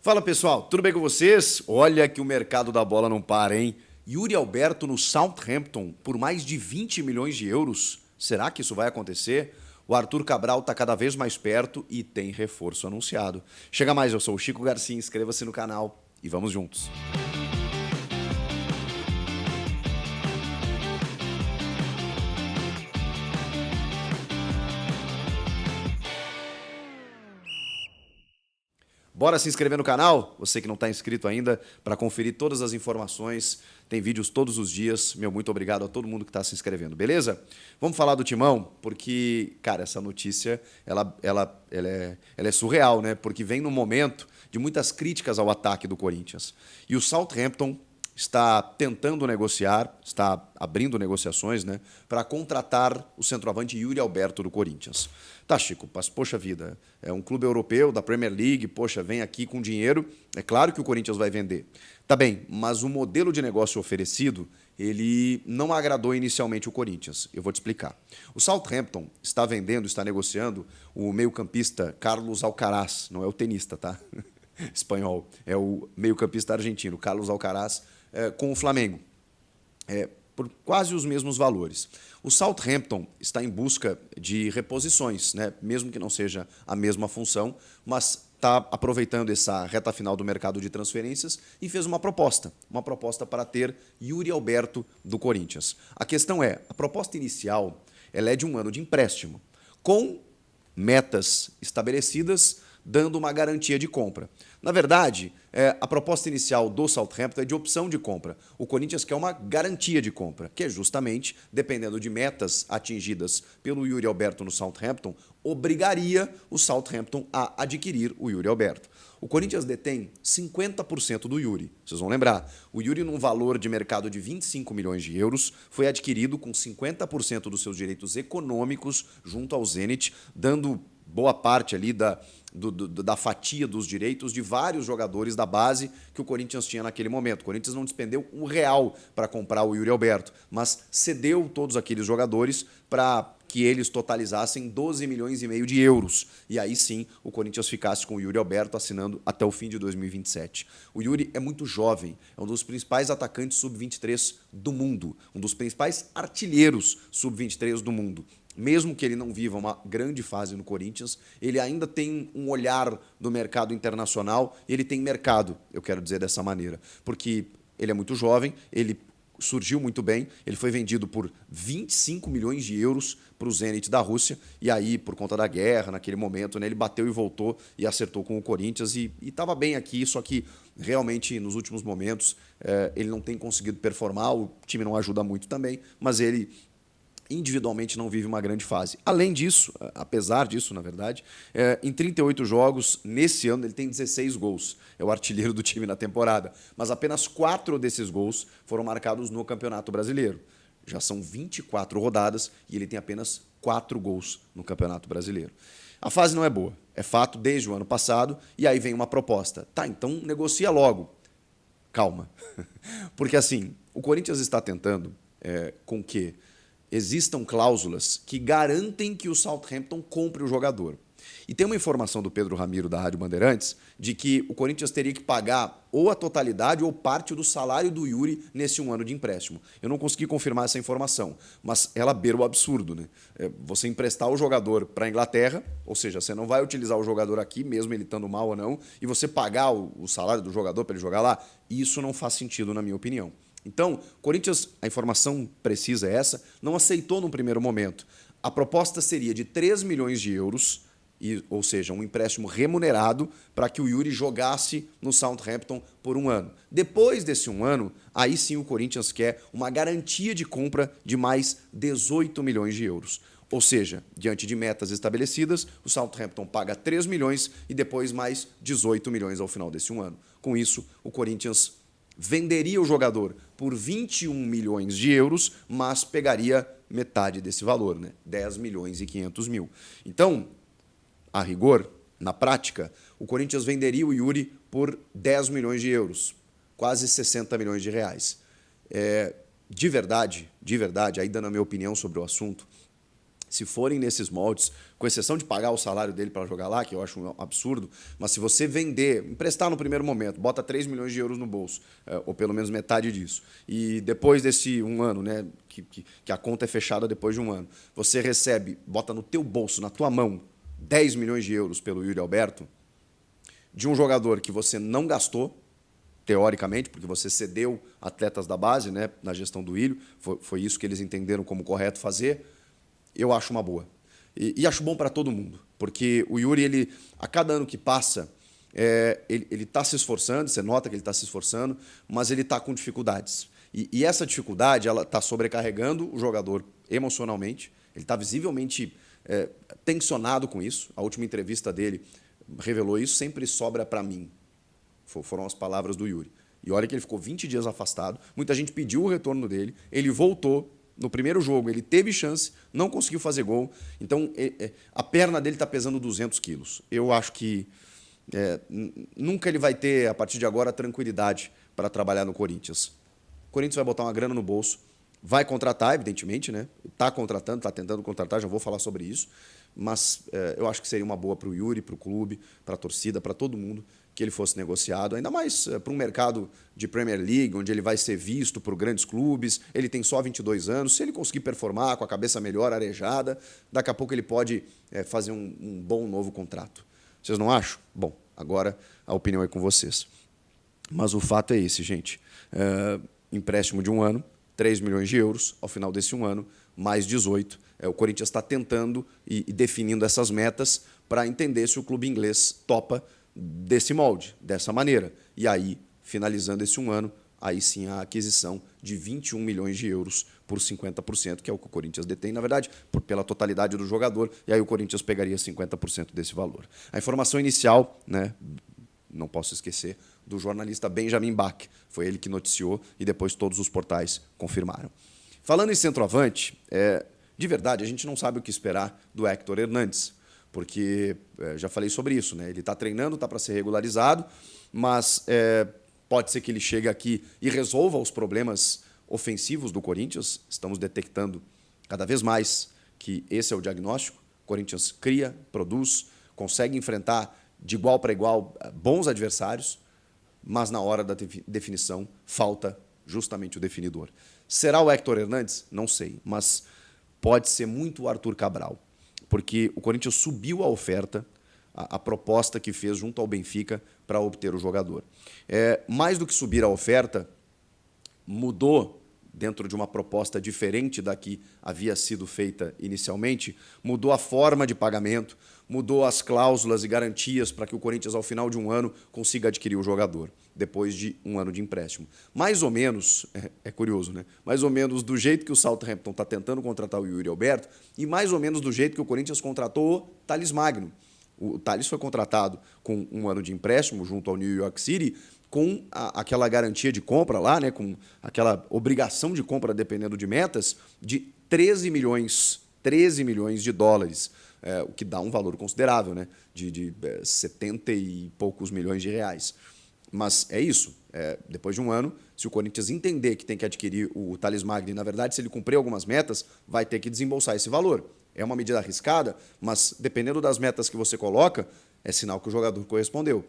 Fala pessoal, tudo bem com vocês? Olha que o mercado da bola não para, hein? Yuri Alberto no Southampton por mais de 20 milhões de euros. Será que isso vai acontecer? O Arthur Cabral está cada vez mais perto e tem reforço anunciado. Chega mais, eu sou o Chico Garcia, inscreva-se no canal e vamos juntos. Bora se inscrever no canal? Você que não está inscrito ainda, para conferir todas as informações. Tem vídeos todos os dias. Meu muito obrigado a todo mundo que está se inscrevendo, beleza? Vamos falar do Timão, porque, cara, essa notícia ela é surreal, né? Porque vem num momento de muitas críticas ao ataque do Corinthians. E o Southampton está tentando negociar, está abrindo negociações, né, para contratar o centroavante Yuri Alberto do Corinthians. Tá, Chico, mas poxa vida, é um clube europeu da Premier League, poxa, vem aqui com dinheiro, é claro que o Corinthians vai vender. Tá bem, mas o modelo de negócio oferecido, ele não agradou inicialmente o Corinthians. Eu vou te explicar. O Southampton está vendendo, está negociando o meio-campista Carlos Alcaraz, não é o tenista, tá? Espanhol, é o meio-campista argentino, Carlos Alcaraz, com o Flamengo, por quase os mesmos valores. O Southampton está em busca de reposições, né? Mesmo que não seja a mesma função, mas está aproveitando essa reta final do mercado de transferências e fez uma proposta para ter Yuri Alberto do Corinthians. A questão é, a proposta inicial ela é de um ano de empréstimo, com metas estabelecidas, dando uma garantia de compra. Na verdade, a proposta inicial do Southampton é de opção de compra. O Corinthians quer uma garantia de compra, que é justamente, dependendo de metas atingidas pelo Yuri Alberto no Southampton, obrigaria o Southampton a adquirir o Yuri Alberto. O Corinthians detém 50% do Yuri. Vocês vão lembrar, o Yuri, num valor de mercado de 25 milhões de euros, foi adquirido com 50% dos seus direitos econômicos junto ao Zenit, dando boa parte ali da fatia dos direitos de vários jogadores da base que o Corinthians tinha naquele momento. O Corinthians não despendeu R$ 1 para comprar o Yuri Alberto, mas cedeu todos aqueles jogadores para que eles totalizassem 12 milhões e meio de euros. E aí sim o Corinthians ficasse com o Yuri Alberto assinando até o fim de 2027. O Yuri é muito jovem, é um dos principais atacantes sub-23 do mundo, um dos principais artilheiros sub-23 do mundo. Mesmo que ele não viva uma grande fase no Corinthians, ele ainda tem um olhar do mercado internacional, ele tem mercado, eu quero dizer dessa maneira, porque ele é muito jovem, ele surgiu muito bem, ele foi vendido por 25 milhões de euros para o Zenit da Rússia, e aí, por conta da guerra, naquele momento, né, ele bateu e voltou e acertou com o Corinthians e estava bem aqui, só que realmente nos últimos momentos ele não tem conseguido performar, o time não ajuda muito também, mas ele individualmente não vive uma grande fase. Além disso, apesar disso, na verdade, em 38 jogos, nesse ano, ele tem 16 gols. É o artilheiro do time na temporada. Mas apenas 4 desses gols foram marcados no Campeonato Brasileiro. Já são 24 rodadas e ele tem apenas 4 gols no Campeonato Brasileiro. A fase não é boa, é fato desde o ano passado, e aí vem uma proposta. Tá, então negocia logo. Calma. Porque assim, o Corinthians está tentando com que existam cláusulas que garantem que o Southampton compre o jogador. E tem uma informação do Pedro Ramiro, da Rádio Bandeirantes, de que o Corinthians teria que pagar ou a totalidade ou parte do salário do Yuri nesse 1 ano de empréstimo. Eu não consegui confirmar essa informação, mas ela beira o absurdo, né? Você emprestar o jogador para a Inglaterra, ou seja, você não vai utilizar o jogador aqui, mesmo ele estando mal ou não, e você pagar o salário do jogador para ele jogar lá, isso não faz sentido, na minha opinião. Então, o Corinthians, a informação precisa é essa, não aceitou num primeiro momento. A proposta seria de 3 milhões de euros, ou seja, um empréstimo remunerado para que o Yuri jogasse no Southampton por 1 ano. Depois desse 1 ano, aí sim o Corinthians quer uma garantia de compra de mais 18 milhões de euros. Ou seja, diante de metas estabelecidas, o Southampton paga 3 milhões e depois mais 18 milhões ao final desse 1 ano. Com isso, o Corinthians venderia o jogador por 21 milhões de euros, mas pegaria metade desse valor, né? 10 milhões e 500 mil. Então, a rigor, na prática, o Corinthians venderia o Yuri por 10 milhões de euros, quase 60 milhões de reais. De verdade, aí dando a minha opinião sobre o assunto, se forem nesses moldes, com exceção de pagar o salário dele para jogar lá, que eu acho um absurdo, mas se você vender, emprestar no primeiro momento, bota 3 milhões de euros no bolso, ou pelo menos metade disso, e depois desse um ano, né, que a conta é fechada depois de um ano, você recebe, bota no teu bolso, na tua mão, 10 milhões de euros pelo Yuri Alberto, de um jogador que você não gastou, teoricamente, porque você cedeu atletas da base, né, na gestão do Ilho, foi isso que eles entenderam como correto fazer, eu acho uma boa. E acho bom para todo mundo, porque o Yuri, ele, a cada ano que passa, ele está se esforçando, você nota que ele está se esforçando, mas ele está com dificuldades. E essa dificuldade ela está sobrecarregando o jogador emocionalmente, ele está visivelmente tensionado com isso. A última entrevista dele revelou isso, sempre sobra para mim. Foram as palavras do Yuri. E olha que ele ficou 20 dias afastado, muita gente pediu o retorno dele, ele voltou, no primeiro jogo ele teve chance, não conseguiu fazer gol, então a perna dele está pesando 200 quilos. Eu acho que nunca ele vai ter, a partir de agora, tranquilidade para trabalhar no Corinthians. O Corinthians vai botar uma grana no bolso, vai contratar, evidentemente, né? Está contratando, está tentando contratar, já vou falar sobre isso, mas eu acho que seria uma boa para o Yuri, para o clube, para a torcida, para todo mundo, que ele fosse negociado, ainda mais para um mercado de Premier League, onde ele vai ser visto por grandes clubes, ele tem só 22 anos, se ele conseguir performar com a cabeça melhor, arejada, daqui a pouco ele pode fazer um bom novo contrato. Vocês não acham? Bom, agora a opinião é com vocês. Mas o fato é esse, gente. Empréstimo de um ano, 3 milhões de euros, ao final desse um ano, mais 18. O Corinthians está tentando e definindo essas metas para entender se o clube inglês topa desse molde, dessa maneira. E aí, finalizando esse um ano, aí sim a aquisição de 21 milhões de euros por 50%, que é o que o Corinthians detém, na verdade, pela totalidade do jogador, e aí o Corinthians pegaria 50% desse valor. A informação inicial, né, não posso esquecer, do jornalista Benjamin Bach, foi ele que noticiou e depois todos os portais confirmaram. Falando em centroavante, de verdade, a gente não sabe o que esperar do Héctor Hernandes, porque já falei sobre isso, né? Ele está treinando, está para ser regularizado, mas pode ser que ele chegue aqui e resolva os problemas ofensivos do Corinthians. Estamos detectando cada vez mais que esse é o diagnóstico. O Corinthians cria, produz, consegue enfrentar de igual para igual bons adversários, mas na hora da definição falta justamente o definidor. Será o Héctor Hernandes? Não sei, mas pode ser muito o Arthur Cabral, porque o Corinthians subiu a oferta, a proposta que fez junto ao Benfica para obter o jogador. Mais do que subir a oferta, mudou, dentro de uma proposta diferente da que havia sido feita inicialmente, mudou a forma de pagamento, mudou as cláusulas e garantias para que o Corinthians, ao final de um ano, consiga adquirir o jogador, depois de um ano de empréstimo. Mais ou menos, é curioso, né? Mais ou menos do jeito que o Southampton está tentando contratar o Yuri Alberto e mais ou menos do jeito que o Corinthians contratou o Thales Magno. O Thales foi contratado com um ano de empréstimo junto ao New York City, com aquela garantia de compra lá, né, com aquela obrigação de compra, dependendo de metas, de 13 milhões de dólares, o que dá um valor considerável, né, de 70 e poucos milhões de reais. Mas é isso. Depois de um ano, se o Corinthians entender que tem que adquirir o Thales Magno, e, na verdade, se ele cumprir algumas metas, vai ter que desembolsar esse valor. É uma medida arriscada, mas, dependendo das metas que você coloca, é sinal que o jogador correspondeu.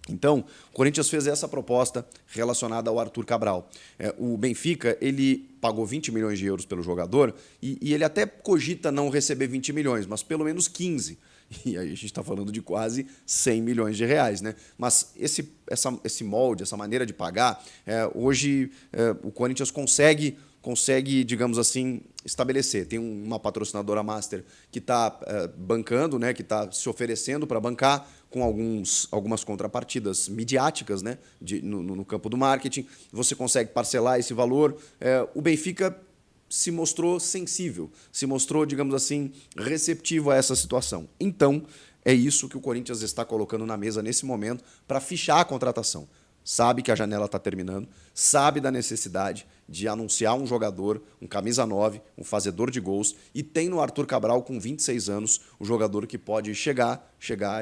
Então, o Corinthians fez essa proposta relacionada ao Arthur Cabral. O Benfica, ele pagou 20 milhões de euros pelo jogador e ele até cogita não receber 20 milhões, mas pelo menos 15. E aí a gente está falando de quase 100 milhões de reais, né? Mas esse molde, essa maneira de pagar, hoje o Corinthians consegue, digamos assim, estabelecer. Tem uma patrocinadora master que está bancando, né, que está se oferecendo para bancar com algumas contrapartidas midiáticas, né, no campo do marketing. Você consegue parcelar esse valor. O Benfica se mostrou sensível, se mostrou, digamos assim, receptivo a essa situação. Então, é isso que o Corinthians está colocando na mesa nesse momento para fichar a contratação. Sabe que a janela está terminando, sabe da necessidade de anunciar um jogador, um camisa 9, um fazedor de gols, e tem no Arthur Cabral, com 26 anos, o jogador que pode chegar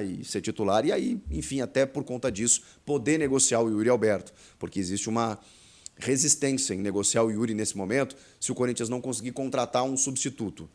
e ser titular, e aí, enfim, até por conta disso, poder negociar o Yuri Alberto, porque existe uma resistência em negociar o Yuri nesse momento se o Corinthians não conseguir contratar um substituto.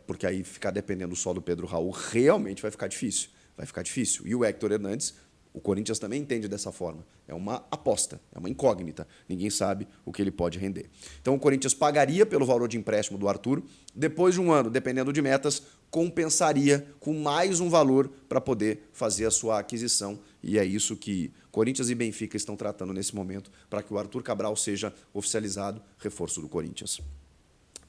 porque aí ficar dependendo só do Pedro Raul realmente vai ficar difícil. Vai ficar difícil. E o Héctor Hernandes, o Corinthians também entende dessa forma. É uma aposta, é uma incógnita. Ninguém sabe o que ele pode render. Então o Corinthians pagaria pelo valor de empréstimo do Arthur. Depois de um ano, dependendo de metas, compensaria com mais um valor para poder fazer a sua aquisição. E é isso que Corinthians e Benfica estão tratando nesse momento, para que o Arthur Cabral seja oficializado reforço do Corinthians.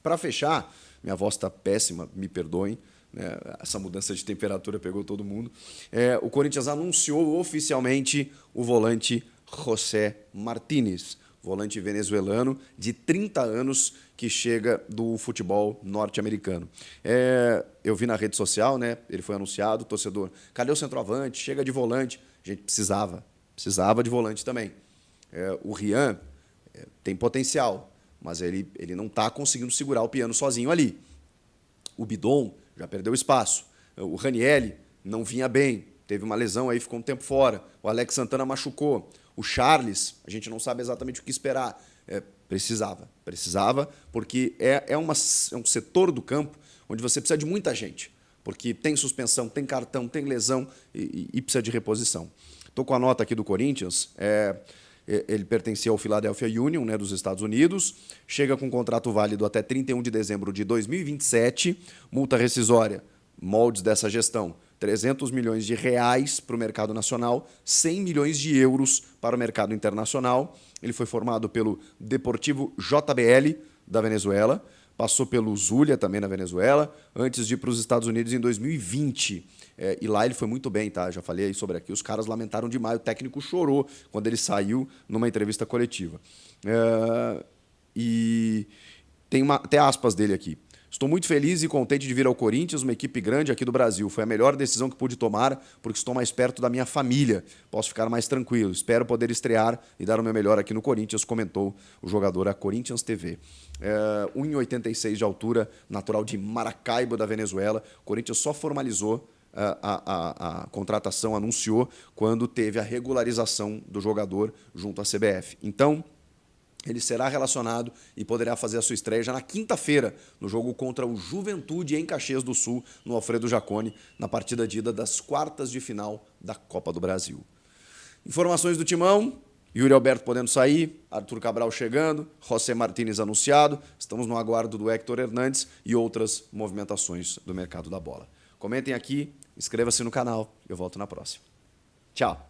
Para fechar, minha voz está péssima, me perdoem, né? Essa mudança de temperatura pegou todo mundo. O Corinthians anunciou oficialmente o volante José Martínez, volante venezuelano de 30 anos que chega do futebol norte-americano. Eu vi na rede social, né? Ele foi anunciado, torcedor, cadê o centroavante? Chega de volante. A gente precisava de volante também. O Rian tem potencial, mas ele não está conseguindo segurar o piano sozinho ali. O Bidon já perdeu espaço. O Ranieri não vinha bem, teve uma lesão aí, ficou um tempo fora. O Alex Santana machucou. O Charles, a gente não sabe exatamente o que esperar. Precisava, porque é um setor do campo onde você precisa de muita gente, porque tem suspensão, tem cartão, tem lesão e precisa de reposição. Estou com a nota aqui do Corinthians. Ele pertencia ao Philadelphia Union, né, dos Estados Unidos, chega com contrato válido até 31 de dezembro de 2027, multa rescisória, moldes dessa gestão, 300 milhões de reais para o mercado nacional, 100 milhões de euros para o mercado internacional. Ele foi formado pelo Deportivo JBL da Venezuela, passou pelo Zulia também na Venezuela, antes de ir para os Estados Unidos em 2020. E lá ele foi muito bem, tá? Já falei aí sobre aqui. Os caras lamentaram demais. O técnico chorou quando ele saiu numa entrevista coletiva. E tem até aspas dele aqui. Estou muito feliz e contente de vir ao Corinthians, uma equipe grande aqui do Brasil. Foi a melhor decisão que pude tomar, porque estou mais perto da minha família. Posso ficar mais tranquilo. Espero poder estrear e dar o meu melhor aqui no Corinthians, comentou o jogador à Corinthians TV. 1,86 de altura, natural de Maracaibo, da Venezuela. O Corinthians só formalizou a contratação, anunciou quando teve a regularização do jogador junto à CBF. Então, ele será relacionado e poderá fazer a sua estreia já na quinta-feira, no jogo contra o Juventude em Caxias do Sul, no Alfredo Jaconi, na partida de ida das quartas de final da Copa do Brasil. Informações do Timão: Yuri Alberto podendo sair, Arthur Cabral chegando, José Martínez anunciado, estamos no aguardo do Héctor Hernandes e outras movimentações do mercado da bola. Comentem aqui, inscreva-se no canal, eu volto na próxima. Tchau!